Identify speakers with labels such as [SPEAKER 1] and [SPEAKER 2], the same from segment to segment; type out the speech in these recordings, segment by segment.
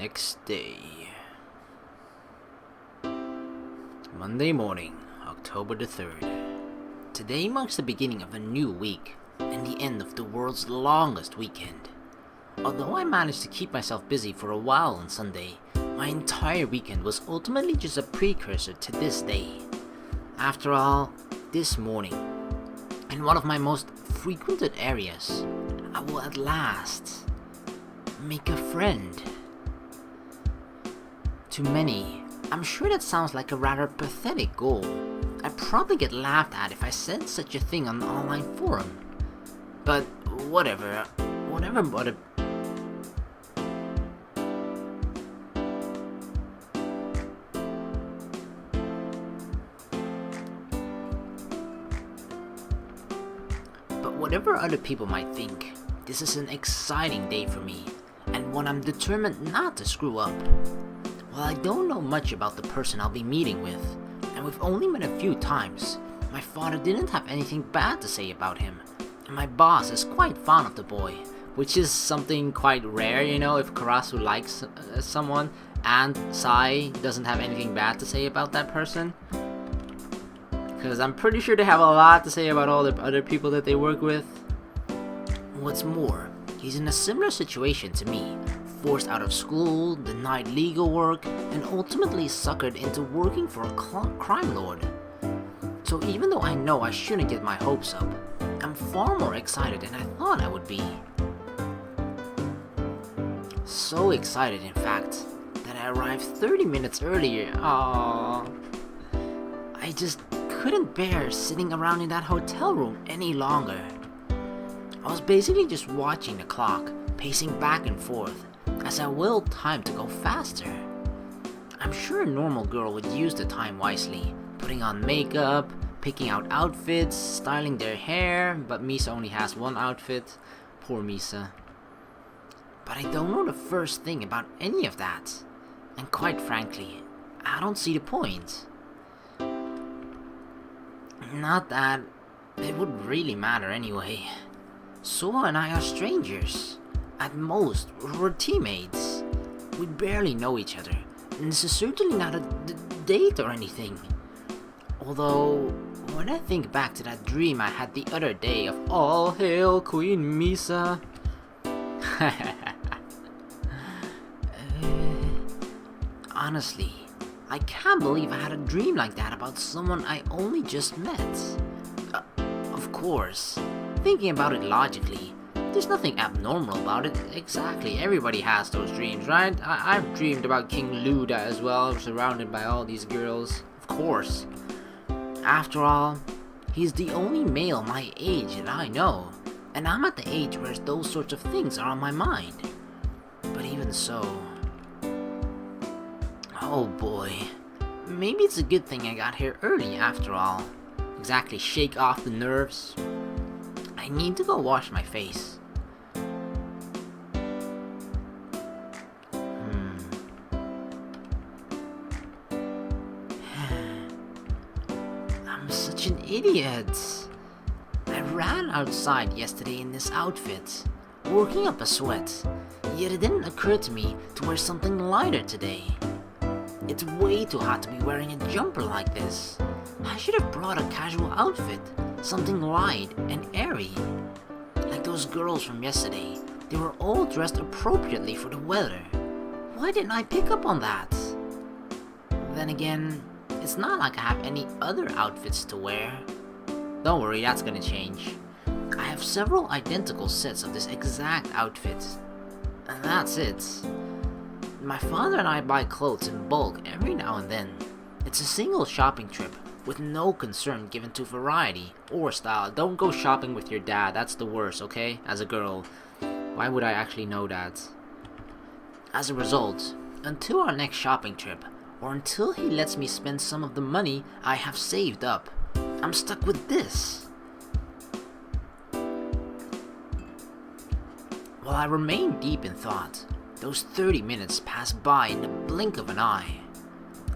[SPEAKER 1] next day. Monday morning, October the 3rd. Today marks the beginning of a new week and the end of the world's longest weekend. Although I managed to keep myself busy for a while on Sunday, my entire weekend was ultimately just a precursor to this day. After all, this morning, in one of my most frequented areas, I will at last make a friend. To many, I'm sure that sounds like a rather pathetic goal. I'd probably get laughed at if I said such a thing on the online forum. But whatever other Whatever other people might think, this is an exciting day for me, and one I'm determined not to screw up. While I don't know much about the person I'll be meeting with, and we've only met a few times, my father didn't have anything bad to say about him, and my boss is quite fond of the boy, which is something quite rare, if Karasu likes someone, and Sai doesn't have anything bad to say about that person. Because I'm pretty sure they have a lot to say about all the other people that they work with. What's more, he's in a similar situation to me, forced out of school, denied legal work, and ultimately suckered into working for a crime lord. So even though I know I shouldn't get my hopes up, I'm far more excited than I thought I would be. So excited, in fact, that I arrived 30 minutes earlier. Aww. I just couldn't bear sitting around in that hotel room any longer. I was basically just watching the clock, pacing back and forth, as I willed time to go faster. I'm sure a normal girl would use the time wisely, putting on makeup, picking out outfits, styling their hair, but Misa only has one outfit. Poor Misa. But I don't know the first thing about any of that, and quite frankly, I don't see the point. Not that it would really matter anyway. Suoh and I are strangers. At most, we're teammates. We barely know each other, and this is certainly not a date or anything. Although, when I think back to that dream I had the other day of all hail Queen Misa. Honestly, I can't believe I had a dream like that about someone I only just met. Of course, thinking about it logically, there's nothing abnormal about it. Exactly, everybody has those dreams, right? I've dreamed about King Luda as well, surrounded by all these girls. Of course. After all, he's the only male my age that I know, and I'm at the age where those sorts of things are on my mind. But even so... Oh boy, maybe it's a good thing I got here early after all. Exactly, shake off the nerves. I need to go wash my face. I'm such an idiot. I ran outside yesterday in this outfit, working up a sweat, yet it didn't occur to me to wear something lighter today. It's way too hot to be wearing a jumper like this. I should have brought a casual outfit, something light and airy. Like those girls from yesterday, they were all dressed appropriately for the weather. Why didn't I pick up on that? Then again, it's not like I have any other outfits to wear. Don't worry, that's gonna change. I have several identical sets of this exact outfit. And that's it. My father and I buy clothes in bulk every now and then. It's a single shopping trip, with no concern given to variety or style. Don't go shopping with your dad, that's the worst, okay? As a girl. Why would I actually know that? As a result, until our next shopping trip, or until he lets me spend some of the money I have saved up, I'm stuck with this. While I remain deep in thought, those 30 minutes passed by in the blink of an eye.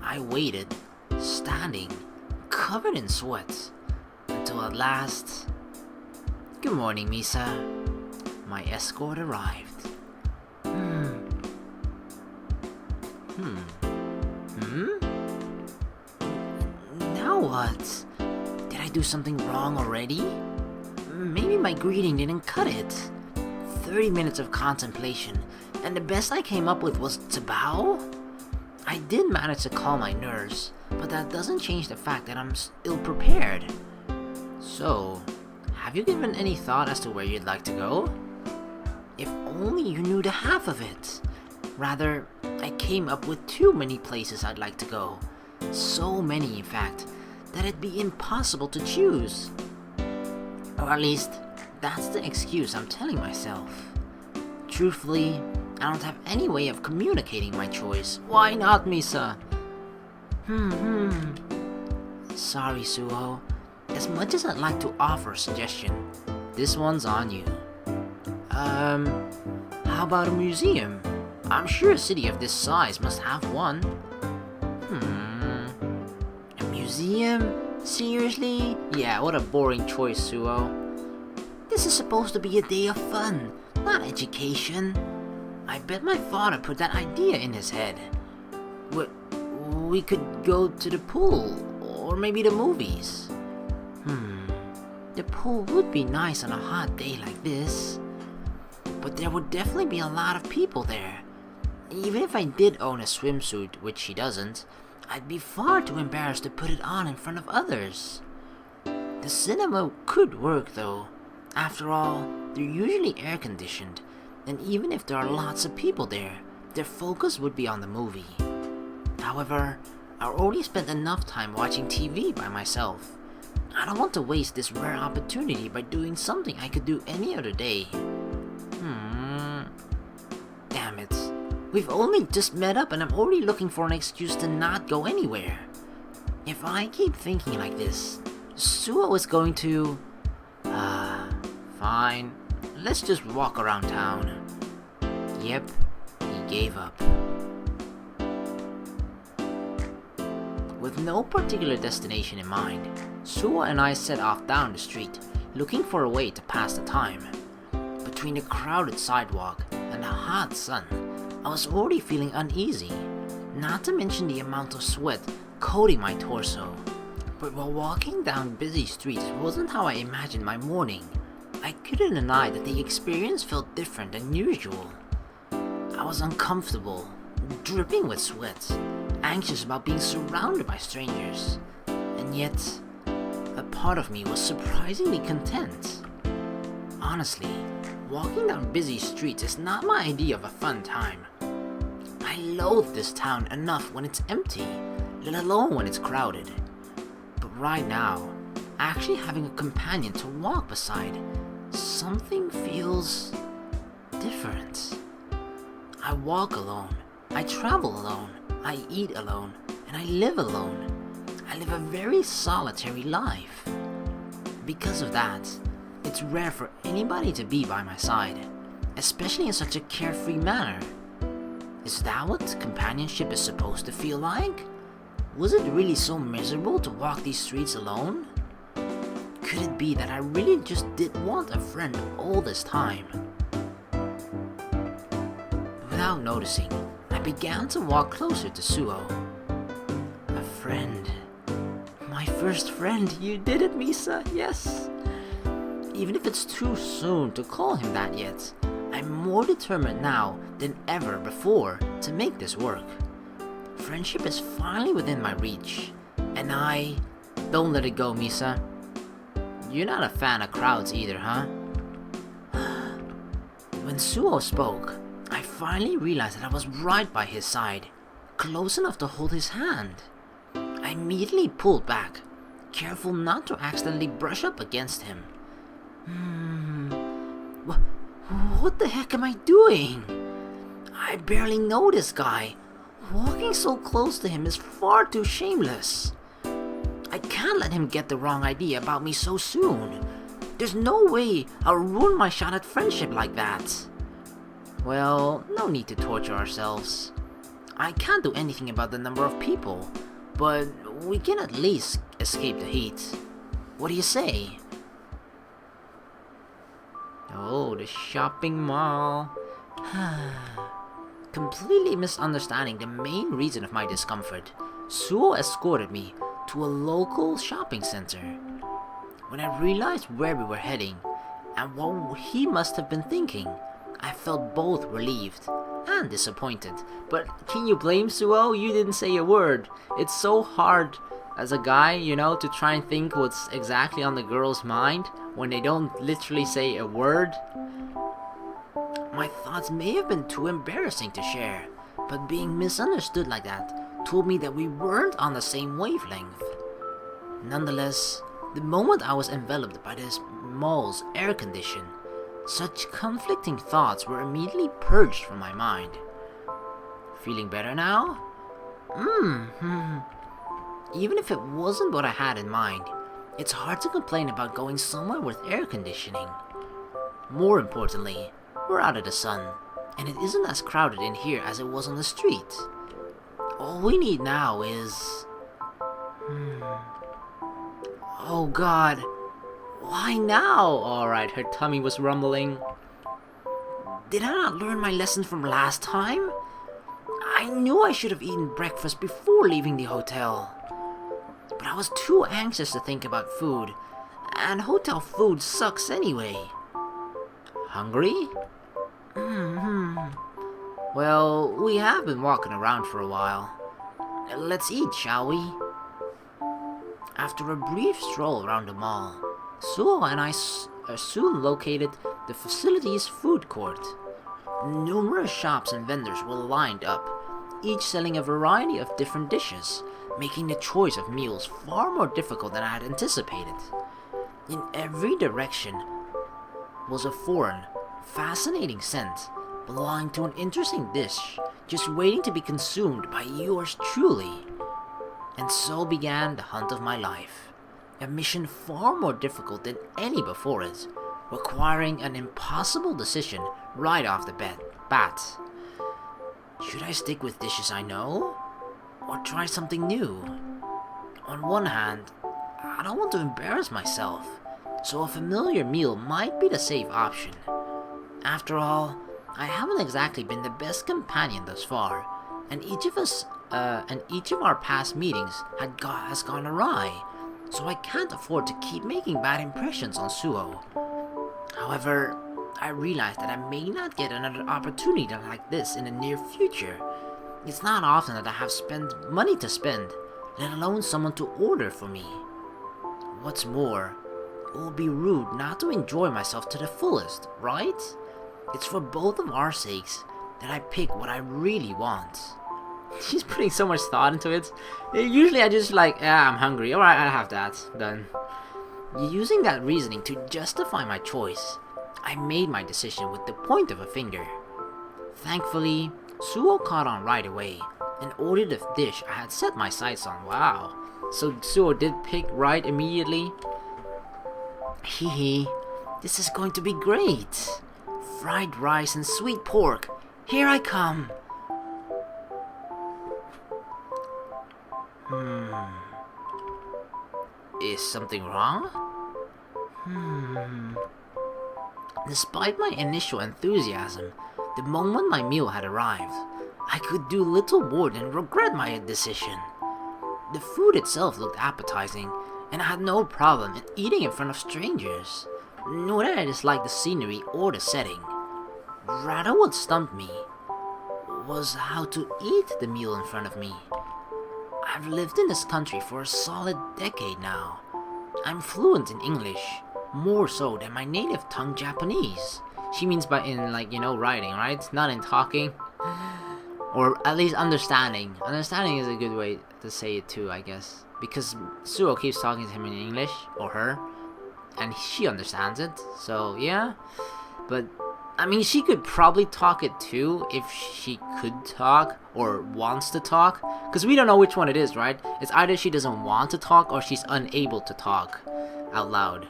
[SPEAKER 1] I waited, standing, covered in sweat, until at last... Good morning, Misa. My escort arrived. Hmm? Now what? Did I do something wrong already? Maybe my greeting didn't cut it. 30 minutes of contemplation, and the best I came up with was to bow? I did manage to calm my nerves, but that doesn't change the fact that I'm ill-prepared. So, have you given any thought as to where you'd like to go? If only you knew the half of it. Rather, I came up with too many places I'd like to go. So many, in fact, that it'd be impossible to choose. Or at least, that's the excuse I'm telling myself. Truthfully, I don't have any way of communicating my choice. Why not, Misa? Sorry, Suoh. As much as I'd like to offer a suggestion, this one's on you. How about a museum? I'm sure a city of this size must have one. A museum? Seriously? Yeah, what a boring choice, Suoh. This is supposed to be a day of fun, not education. I bet my father put that idea in his head. We could go to the pool, or maybe the movies. The pool would be nice on a hot day like this. But there would definitely be a lot of people there. Even if I did own a swimsuit, which she doesn't, I'd be far too embarrassed to put it on in front of others. The cinema could work though. After all, they're usually air-conditioned, and even if there are lots of people there, their focus would be on the movie. However, I already spent enough time watching TV by myself. I don't want to waste this rare opportunity by doing something I could do any other day. Damn it. We've only just met up and I'm already looking for an excuse to not go anywhere. If I keep thinking like this, Suoh is going to... Fine. Let's just walk around town. Yep, he gave up. With no particular destination in mind, Suoh and I set off down the street, looking for a way to pass the time. Between the crowded sidewalk and the hot sun, I was already feeling uneasy, not to mention the amount of sweat coating my torso. But while walking down busy streets wasn't how I imagined my morning, I couldn't deny that the experience felt different than usual. I was uncomfortable, dripping with sweat, anxious about being surrounded by strangers, and yet, a part of me was surprisingly content. Honestly, walking down busy streets is not my idea of a fun time. I loathe this town enough when it's empty, let alone when it's crowded. But right now, actually having a companion to walk beside, something feels different. I walk alone, I travel alone, I eat alone, and I live alone. I live a very solitary life. Because of that, it's rare for anybody to be by my side, especially in such a carefree manner. Is that what companionship is supposed to feel like? Was it really so miserable to walk these streets alone? Could it be that I really just did want a friend all this time? Without noticing, I began to walk closer to Suoh. A friend. My first friend, you did it, Misa, yes. Even if it's too soon to call him that yet, I'm more determined now than ever before to make this work. Friendship is finally within my reach, and I... Don't let it go, Misa. You're not a fan of crowds either, huh? When Suoh spoke, I finally realized that I was right by his side, close enough to hold his hand. I immediately pulled back, careful not to accidentally brush up against him. What the heck am I doing? I barely know this guy. Walking so close to him is far too shameless. I can't let him get the wrong idea about me so soon. There's no way I'll ruin my shot at friendship like that. Well, no need to torture ourselves. I can't do anything about the number of people, but we can at least escape the heat. What do you say? Oh, the shopping mall. Completely misunderstanding the main reason of my discomfort, Suoh escorted me to a local shopping center. When I realized where we were heading and what he must have been thinking, I felt both relieved and disappointed. But can you blame Suoh? You didn't say a word. It's so hard as a guy, to try and think what's exactly on the girl's mind when they don't literally say a word. My thoughts may have been too embarrassing to share, but being misunderstood like that told me that we weren't on the same wavelength. Nonetheless, the moment I was enveloped by this mall's air condition, such conflicting thoughts were immediately purged from my mind. Feeling better now? Even if it wasn't what I had in mind, it's hard to complain about going somewhere with air conditioning. More importantly, we're out of the sun, and it isn't as crowded in here as it was on the street. All we need now is... Oh god, why now? Alright, her tummy was rumbling. Did I not learn my lesson from last time? I knew I should have eaten breakfast before leaving the hotel. But I was too anxious to think about food, and hotel food sucks anyway. Hungry? Well, we have been walking around for a while. Let's eat, shall we? After a brief stroll around the mall, Suoh and I soon located the facility's food court. Numerous shops and vendors were lined up, each selling a variety of different dishes, making the choice of meals far more difficult than I had anticipated. In every direction was a foreign, fascinating scent belonging to an interesting dish, just waiting to be consumed by yours truly. And so began the hunt of my life, a mission far more difficult than any before it, requiring an impossible decision right off the bat. Should I stick with dishes I know, or try something new? On one hand, I don't want to embarrass myself, so a familiar meal might be the safe option. After all, I haven't exactly been the best companion thus far, and each of our past meetings has gone awry, so I can't afford to keep making bad impressions on Suoh. However, I realize that I may not get another opportunity like this in the near future. It's not often that I have money to spend, let alone someone to order for me. What's more, it will be rude not to enjoy myself to the fullest, right? It's for both of our sakes that I pick what I really want. She's putting so much thought into it. Usually I just I'm hungry, alright, I'll have that, done. Using that reasoning to justify my choice, I made my decision with the point of a finger. Thankfully, Suoh caught on right away and ordered the dish I had set my sights on. Wow. So Suoh did pick right immediately. Hee, this is going to be great. Fried rice and sweet pork. Here I come. Is something wrong? Despite my initial enthusiasm, the moment my meal had arrived, I could do little more than regret my decision. The food itself looked appetizing, and I had no problem in eating in front of strangers, nor did I dislike the scenery or the setting. Rather, what stumped me was how to eat the meal in front of me. I've lived in this country for a solid decade now. I'm fluent in English, more so than my native tongue Japanese. She means by in writing, right? Not in talking. Or at least understanding. Understanding is a good way to say it too, I guess. Because Suoh keeps talking to him in English, or her, and she understands it, so yeah. But I mean, she could probably talk it too if she could talk or wants to talk, because we don't know which one it is, right? It's either she doesn't want to talk or she's unable to talk out loud.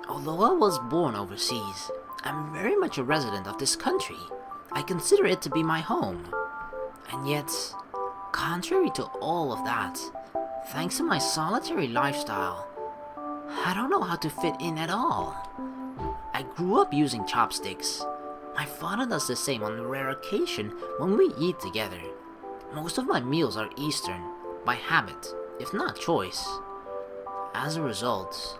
[SPEAKER 1] Although I was born overseas, I'm very much a resident of this country. I consider it to be my home. And yet, contrary to all of that, thanks to my solitary lifestyle, I don't know how to fit in at all. I grew up using chopsticks, My father does the same on the rare occasion when we eat together. Most of my meals are Eastern, by habit, if not choice. As a result,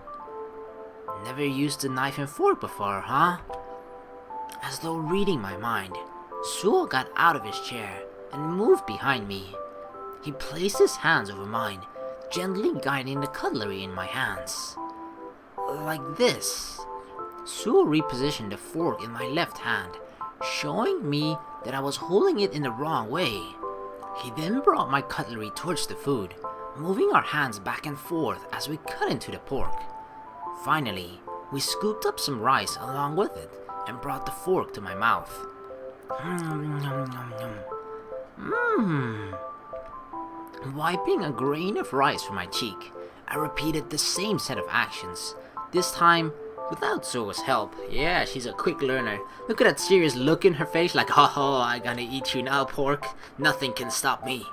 [SPEAKER 1] never used a knife and fork before, huh? As though reading my mind, Suoh got out of his chair and moved behind me. He placed his hands over mine, gently guiding the cutlery in my hands. Like this. Suoh repositioned the fork in my left hand, showing me that I was holding it in the wrong way. He then brought my cutlery towards the food, moving our hands back and forth as we cut into the pork. Finally, we scooped up some rice along with it and brought the fork to my mouth. Wiping a grain of rice from my cheek, I repeated the same set of actions, this time without Suoh's help. Yeah, she's a quick learner. Look at that serious look in her face like, oh, I'm gonna eat you now, pork. Nothing can stop me.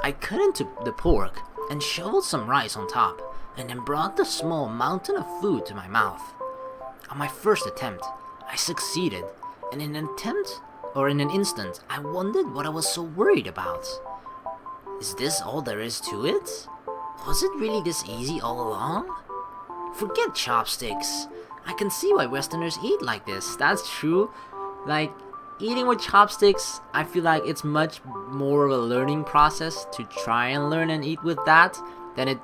[SPEAKER 1] I cut into the pork and shoveled some rice on top, and then brought the small mountain of food to my mouth. On my first attempt, I succeeded, and in an instant, I wondered what I was so worried about. Is this all there is to it? Was it really this easy all along? Forget chopsticks. I can see why Westerners eat like this. That's true. Like, eating with chopsticks, I feel like it's much more of a learning process to try and learn and eat with that than it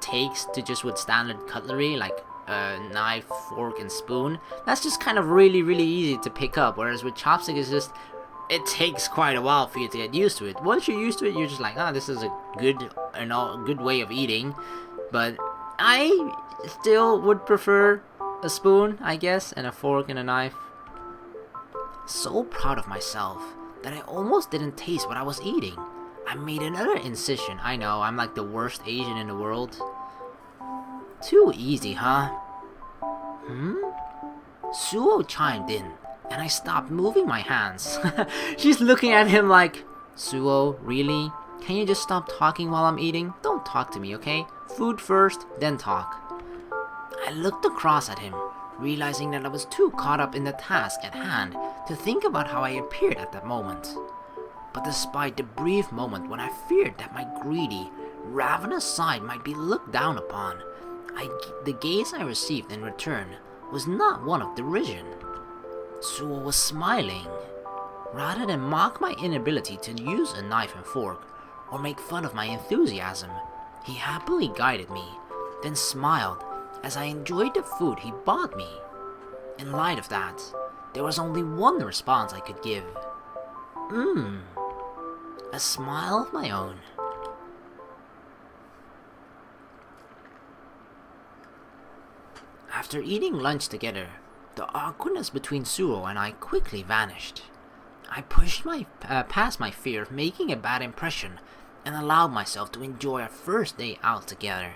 [SPEAKER 1] takes to just with standard cutlery like a knife, fork, and spoon. That's just kind of really easy to pick up, whereas with chopsticks it's just, it takes quite a while for you to get used to it. Once you're used to it, you're just like, this is a good way of eating. But I still would prefer a spoon, I guess, and a fork and a knife. So proud of myself that I almost didn't taste what I was eating. I made another incision. I know, I'm like the worst Asian in the world. Too easy, huh? Suoh chimed in, and I stopped moving my hands. She's looking at him like, Suoh, really? Can you just stop talking while I'm eating? Don't talk to me, okay? Food first, then talk. I looked across at him, realizing that I was too caught up in the task at hand to think about how I appeared at that moment. But despite the brief moment when I feared that my greedy, ravenous side might be looked down upon, the gaze I received in return was not one of derision. Suoh was smiling. Rather than mock my inability to use a knife and fork, or make fun of my enthusiasm, he happily guided me, then smiled as I enjoyed the food he bought me. In light of that, there was only one response I could give. A smile of my own. After eating lunch together, the awkwardness between Suoh and I quickly vanished. I pushed past my fear of making a bad impression and allowed myself to enjoy our first day out together.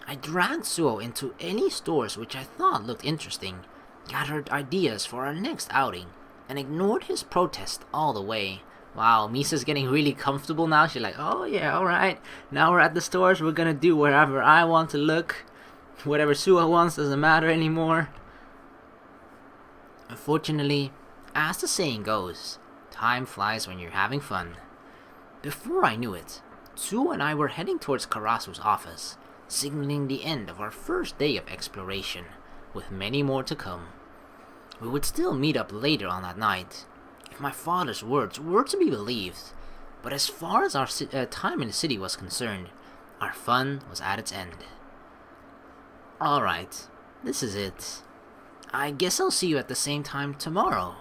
[SPEAKER 1] I dragged Suoh into any stores which I thought looked interesting, gathered ideas for our next outing, and ignored his protest all the way. Wow, Misa's getting really comfortable now. She's like, oh yeah, alright, now we're at the stores, we're gonna do wherever I want to look. Whatever Suoh wants doesn't matter anymore. Unfortunately, as the saying goes, time flies when you're having fun. Before I knew it, Suoh and I were heading towards Karasu's office, signaling the end of our first day of exploration, with many more to come. We would still meet up later on that night, if my father's words were to be believed, but as far as our time in the city was concerned, our fun was at its end. Alright, this is it. I guess I'll see you at the same time tomorrow.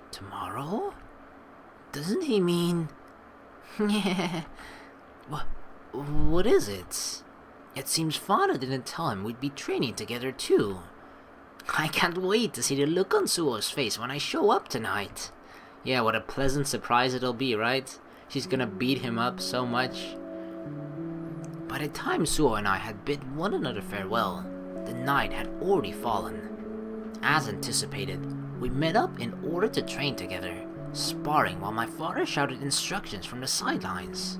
[SPEAKER 1] Tomorrow? Doesn't he mean... What is it? It seems father didn't tell him we'd be training together too. I can't wait to see the look on Suoh's face when I show up tonight. Yeah, what a pleasant surprise it'll be, right? She's gonna beat him up so much. By the time Suoh and I had bid one another farewell, the night had already fallen. As anticipated, we met up in order to train together, sparring while my father shouted instructions from the sidelines.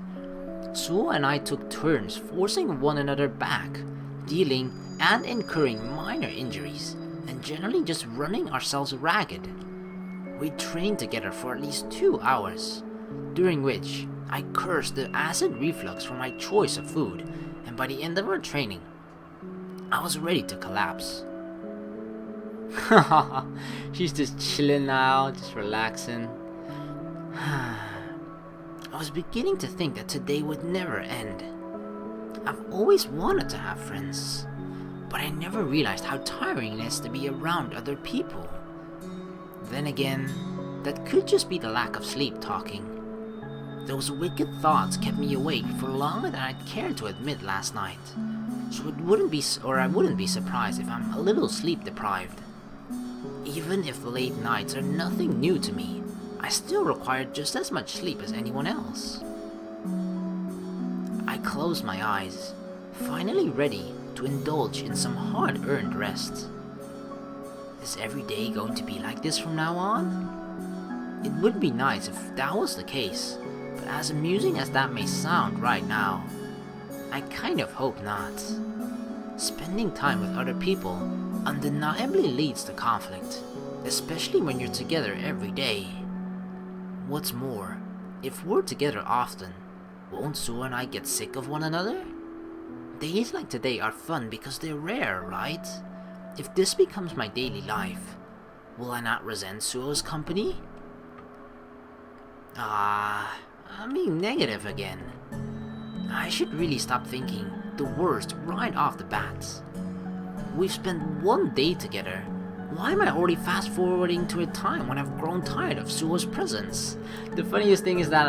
[SPEAKER 1] Suoh and I took turns forcing one another back, dealing and incurring minor injuries, and generally just running ourselves ragged. We trained together for at least 2 hours, during which I cursed the acid reflux from my choice of food, and by the end of our training, I was ready to collapse. She's just chilling now, just relaxing. I was beginning to think that today would never end. I've always wanted to have friends, but I never realized how tiring it is to be around other people. Then again, that could just be the lack of sleep talking. Those wicked thoughts kept me awake for longer than I'd cared to admit last night, so I wouldn't be surprised if I'm a little sleep deprived. Even if late nights are nothing new to me, I still require just as much sleep as anyone else. I closed my eyes, finally ready to indulge in some hard-earned rest. Is every day going to be like this from now on? It would be nice if that was the case, but as amusing as that may sound right now, I kind of hope not. Spending time with other people undeniably leads to conflict, especially when you're together every day. What's more, if we're together often, won't Suoh and I get sick of one another? Days like today are fun because they're rare, right? If this becomes my daily life, will I not resent Suoh's company? I'm being negative again. I should really stop thinking the worst right off the bat. We've spent one day together. Why am I already fast forwarding to a time when I've grown tired of Suoh's presence? The funniest thing is that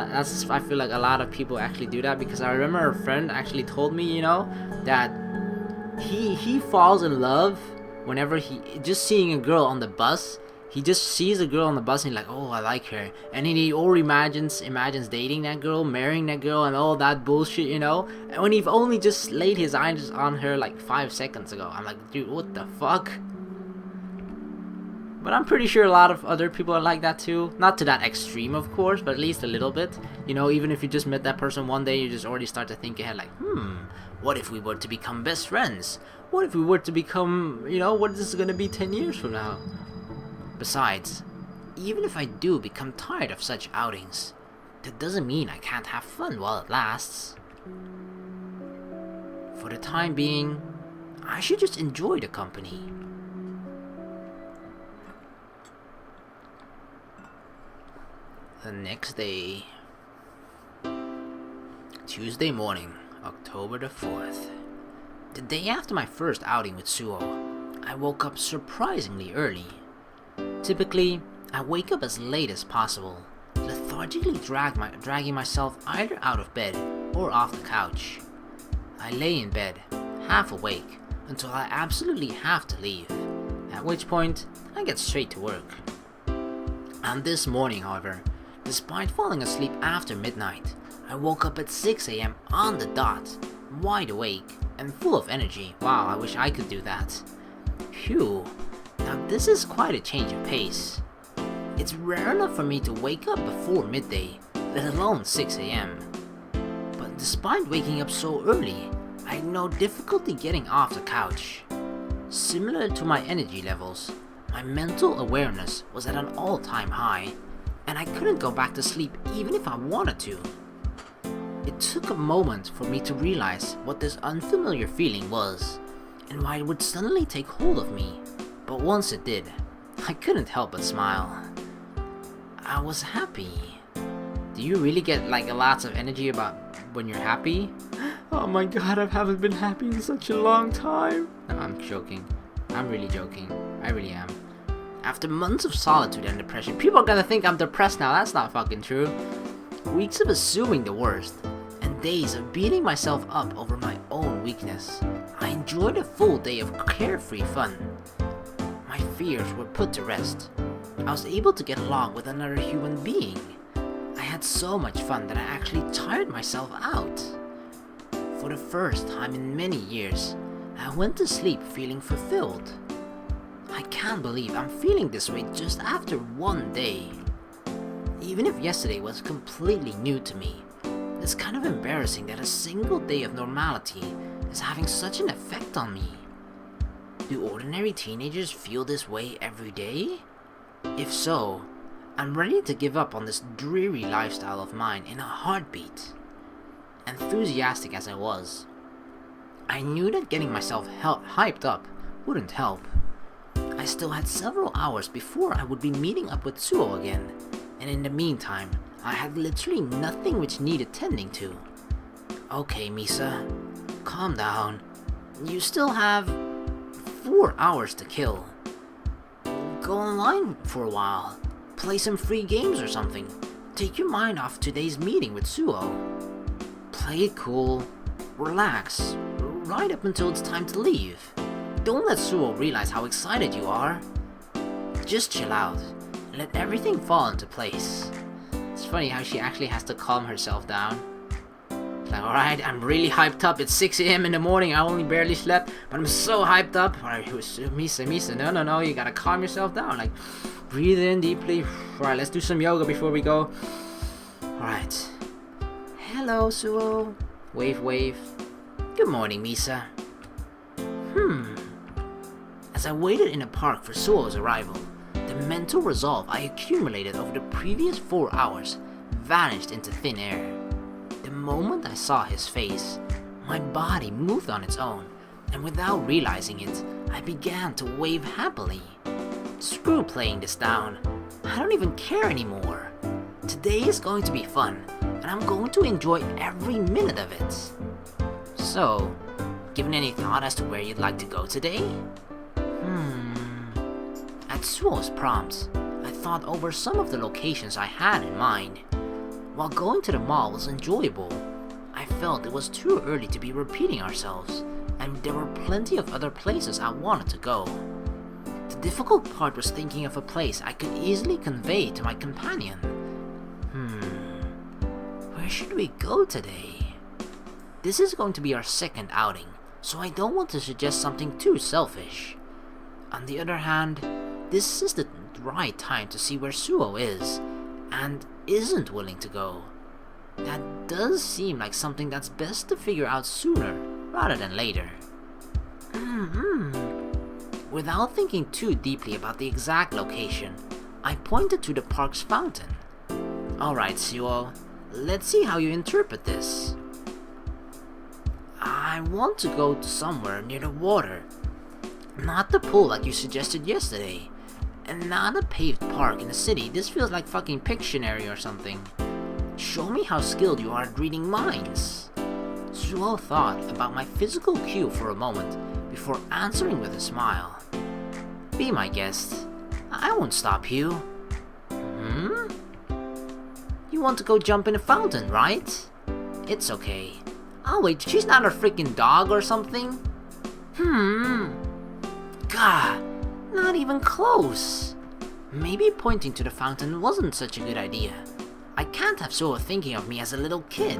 [SPEAKER 1] I feel like a lot of people actually do that, because I remember a friend actually told me, that he falls in love whenever he just seeing a girl on the bus. He just sees a girl on the bus and he's like, oh, I like her. And then he already imagines dating that girl, marrying that girl, and all that bullshit, And when he've only just laid his eyes on her like 5 seconds ago, I'm like, dude, what the fuck? But I'm pretty sure a lot of other people are like that too. Not to that extreme, of course, but at least a little bit. Even if you just met that person one day, you just already start to think ahead like, what if we were to become best friends? What if we were to become, what is this going to be 10 years from now? Besides, even if I do become tired of such outings, that doesn't mean I can't have fun while it lasts. For the time being, I should just enjoy the company. The next day, Tuesday morning, October the 4th. The day after my first outing with Suoh, I woke up surprisingly early. Typically, I wake up as late as possible, lethargically dragging myself either out of bed or off the couch. I lay in bed, half awake, until I absolutely have to leave, at which point I get straight to work. On this morning, however, despite falling asleep after midnight, I woke up at 6 a.m. on the dot, wide awake and full of energy. Wow, I wish I could do that. Phew. Now this is quite a change of pace. It's rare enough for me to wake up before midday, let alone 6 a.m. But despite waking up so early, I had no difficulty getting off the couch. Similar to my energy levels, my mental awareness was at an all-time high, and I couldn't go back to sleep even if I wanted to. It took a moment for me to realize what this unfamiliar feeling was, and why it would suddenly take hold of me. But once it did, I couldn't help but smile. I was happy. Do you really get like lots of energy about when you're happy? Oh my god, I haven't been happy in such a long time. No, I'm joking. I'm really joking. I really am. After months of solitude and depression, people are gonna think I'm depressed now. That's not fucking true. Weeks of assuming the worst, and days of beating myself up over my own weakness, I enjoyed a full day of carefree fun. My fears were put to rest. I was able to get along with another human being. I had so much fun that I actually tired myself out. For the first time in many years, I went to sleep feeling fulfilled. I can't believe I'm feeling this way just after one day. Even if yesterday was completely new to me, it's kind of embarrassing that a single day of normality is having such an effect on me. Do ordinary teenagers feel this way every day? If so, I'm ready to give up on this dreary lifestyle of mine in a heartbeat. Enthusiastic as I was, I knew that getting myself hyped up wouldn't help. I still had several hours before I would be meeting up with Suoh again, and in the meantime, I had literally nothing which needed tending to. Okay, Misa, calm down. You still have 4 hours to kill. Go online for a while, play some free games or something. Take your mind off today's meeting with Suoh. Play it cool, relax, right up until it's time to leave. Don't let Suoh realize how excited you are. Just chill out, and let everything fall into place. It's funny how she actually has to calm herself down. It's like, alright, I'm really hyped up. It's 6 a.m. in the morning. I only barely slept, but I'm so hyped up. Alright, Misa, no, you gotta calm yourself down. Like, breathe in deeply. Alright, let's do some yoga before we go. Alright. Hello, Suoh. Wave. Good morning, Misa. As I waited in the park for Suoh's arrival, the mental resolve I accumulated over the previous 4 hours vanished into thin air. The moment I saw his face, my body moved on its own, and without realizing it, I began to wave happily. Screw playing this down. I don't even care anymore. Today is going to be fun, and I'm going to enjoy every minute of it. So, given any thought as to where you'd like to go today? At Suoh's prompt, I thought over some of the locations I had in mind. While going to the mall was enjoyable, I felt it was too early to be repeating ourselves, and there were plenty of other places I wanted to go. The difficult part was thinking of a place I could easily convey to my companion. Where should we go today? This is going to be our second outing, so I don't want to suggest something too selfish. On the other hand, this is the right time to see where Suoh is, and isn't willing to go. That does seem like something that's best to figure out sooner rather than later. Without thinking too deeply about the exact location, I pointed to the park's fountain. Alright, Suoh, let's see how you interpret this. I want to go to somewhere near the water. Not the pool like you suggested yesterday. And not a paved park in the city. This feels like fucking Pictionary or something. Show me how skilled you are at reading minds. Suoh thought about my physical cue for a moment before answering with a smile. Be my guest. I won't stop you. You want to go jump in a fountain, right? It's okay. I'll wait. She's not a freaking dog or something. God, not even close. Maybe pointing to the fountain wasn't such a good idea. I can't have Suoh thinking of me as a little kid.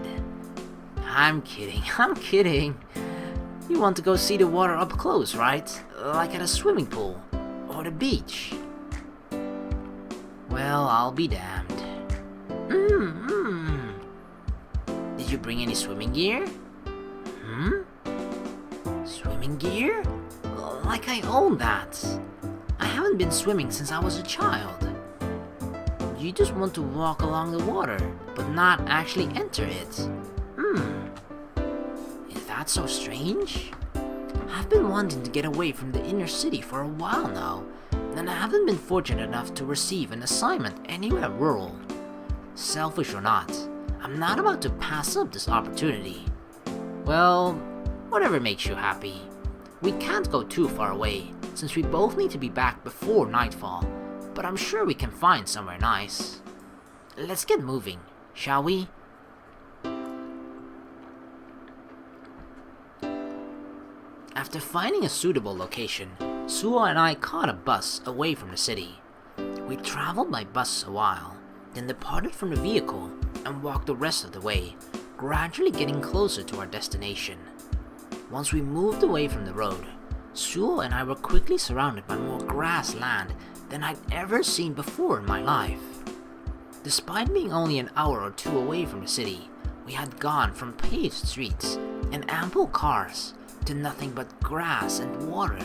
[SPEAKER 1] I'm kidding. You want to go see the water up close, right? Like at a swimming pool or the beach. Well, I'll be damned. Did you bring any swimming gear? Swimming gear? Like I own that. I haven't been swimming since I was a child. You just want to walk along the water, but not actually enter it. Is that so strange? I've been wanting to get away from the inner city for a while now, and I haven't been fortunate enough to receive an assignment anywhere rural. Selfish or not, I'm not about to pass up this opportunity. Well, whatever makes you happy. We can't go too far away, since we both need to be back before nightfall, but I'm sure we can find somewhere nice. Let's get moving, shall we? After finding a suitable location, Suoh and I caught a bus away from the city. We traveled by bus a while, then departed from the vehicle and walked the rest of the way, gradually getting closer to our destination. Once we moved away from the road, Suoh and I were quickly surrounded by more grassland than I'd ever seen before in my life. Despite being only an hour or two away from the city, we had gone from paved streets and ample cars to nothing but grass and water.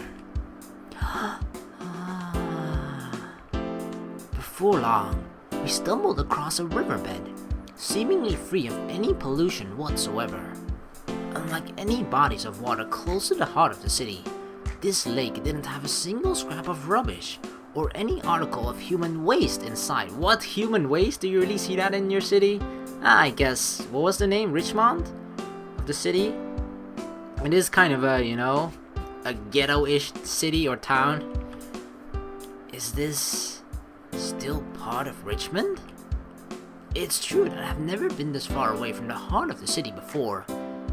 [SPEAKER 1] Before long, we stumbled across a riverbed, seemingly free of any pollution whatsoever. Unlike any bodies of water close to the heart of the city, this lake didn't have a single scrap of rubbish or any article of human waste inside. What human waste? Do you really see that in your city? I guess, what was the name? Richmond? Of the city? It is kind of a, a ghetto-ish city or town. Is this still part of Richmond? It's true that I've never been this far away from the heart of the city before,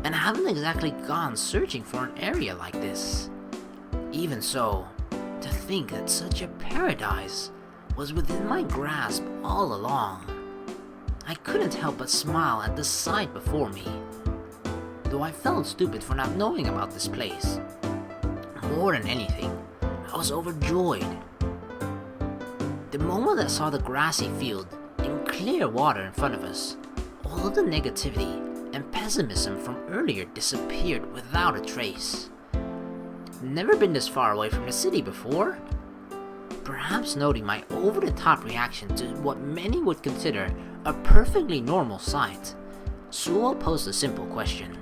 [SPEAKER 1] and I haven't exactly gone searching for an area like this. Even so, to think that such a paradise was within my grasp all along. I couldn't help but smile at the sight before me, though I felt stupid for not knowing about this place. More than anything, I was overjoyed. The moment I saw the grassy field and clear water in front of us, all of the negativity and pessimism from earlier disappeared without a trace. Never been this far away from the city before. Perhaps noting my over-the-top reaction to what many would consider a perfectly normal sight, Suoh posed a simple question.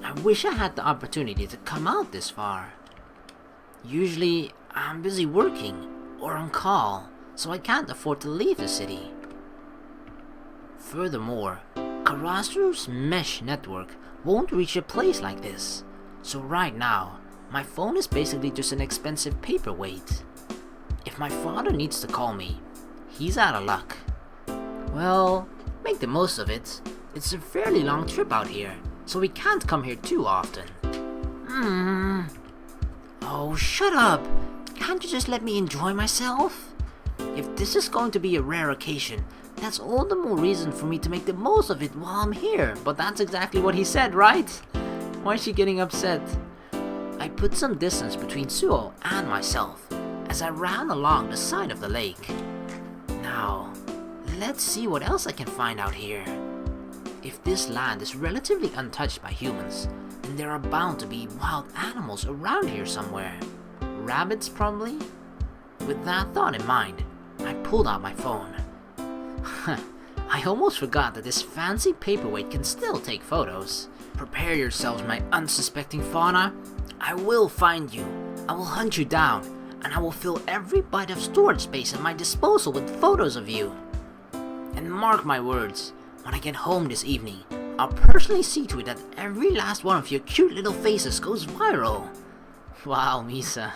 [SPEAKER 1] I wish I had the opportunity to come out this far. Usually, I'm busy working or on call, so I can't afford to leave the city. Furthermore, Karasu's mesh network won't reach a place like this, so right now, my phone is basically just an expensive paperweight. If my father needs to call me, he's out of luck. Well, make the most of it. It's a fairly long trip out here, so we can't come here too often. Oh, shut up! Can't you just let me enjoy myself? If this is going to be a rare occasion, that's all the more reason for me to make the most of it while I'm here. But that's exactly what he said, right? Why is she getting upset? I put some distance between Suoh and myself as I ran along the side of the lake. Now, let's see what else I can find out here. If this land is relatively untouched by humans, then there are bound to be wild animals around here somewhere. Rabbits, probably? With that thought in mind, I pulled out my phone. I almost forgot that this fancy paperweight can still take photos. Prepare yourselves, my unsuspecting fauna. I will find you. I will hunt you down, and I will fill every bite of storage space at my disposal with photos of you. And mark my words, when I get home this evening, I'll personally see to it that every last one of your cute little faces goes viral. Wow, Misa.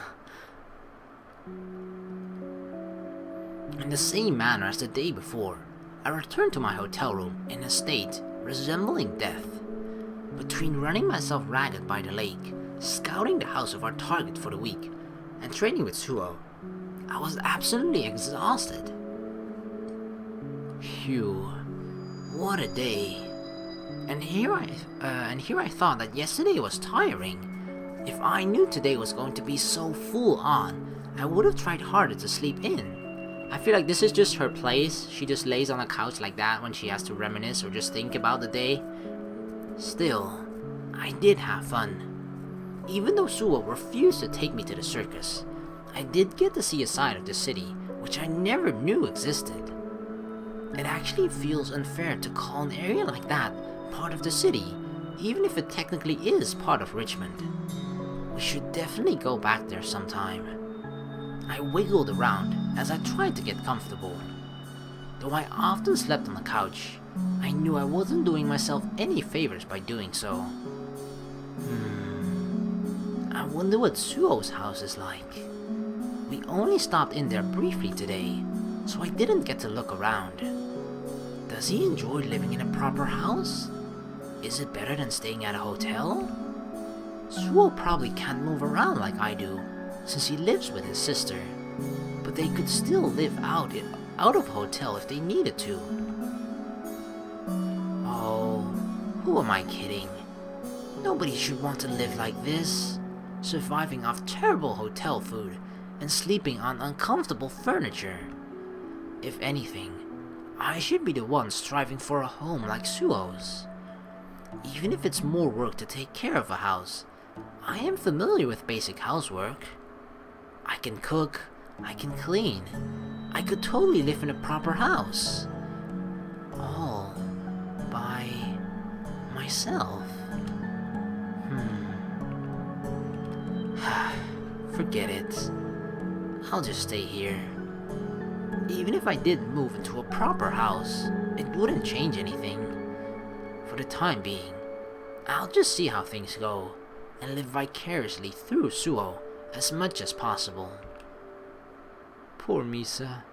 [SPEAKER 1] In the same manner as the day before, I returned to my hotel room in a state resembling death. Between running myself ragged by the lake, scouting the house of our target for the week, and training with Suoh, I was absolutely exhausted. Phew, what a day. And here I thought that yesterday was tiring. If I knew today was going to be so full on, I would have tried harder to sleep in. I feel like this is just her place. She just lays on a couch like that when she has to reminisce or just think about the day. Still, I did have fun. Even though Suoh refused to take me to the circus, I did get to see a side of the city which I never knew existed. It actually feels unfair to call an area like that part of the city, even if it technically is part of Richmond. We should definitely go back there sometime. I wiggled around as I tried to get comfortable. Though I often slept on the couch, I knew I wasn't doing myself any favors by doing so. I wonder what Suoh's house is like. We only stopped in there briefly today, so I didn't get to look around. Does he enjoy living in a proper house? Is it better than staying at a hotel? Suoh probably can't move around like I do, since he lives with his sister, but they could still live out of a hotel if they needed to. Oh, who am I kidding? Nobody should want to live like this, surviving off terrible hotel food and sleeping on uncomfortable furniture. If anything, I should be the one striving for a home like Suoh's. Even if it's more work to take care of a house, I am familiar with basic housework. I can cook, I can clean. I could totally live in a proper house. All by myself. Forget it. I'll just stay here. Even if I did move into a proper house, it wouldn't change anything. For the time being, I'll just see how things go and live vicariously through Suoh as much as possible. Poor Misa.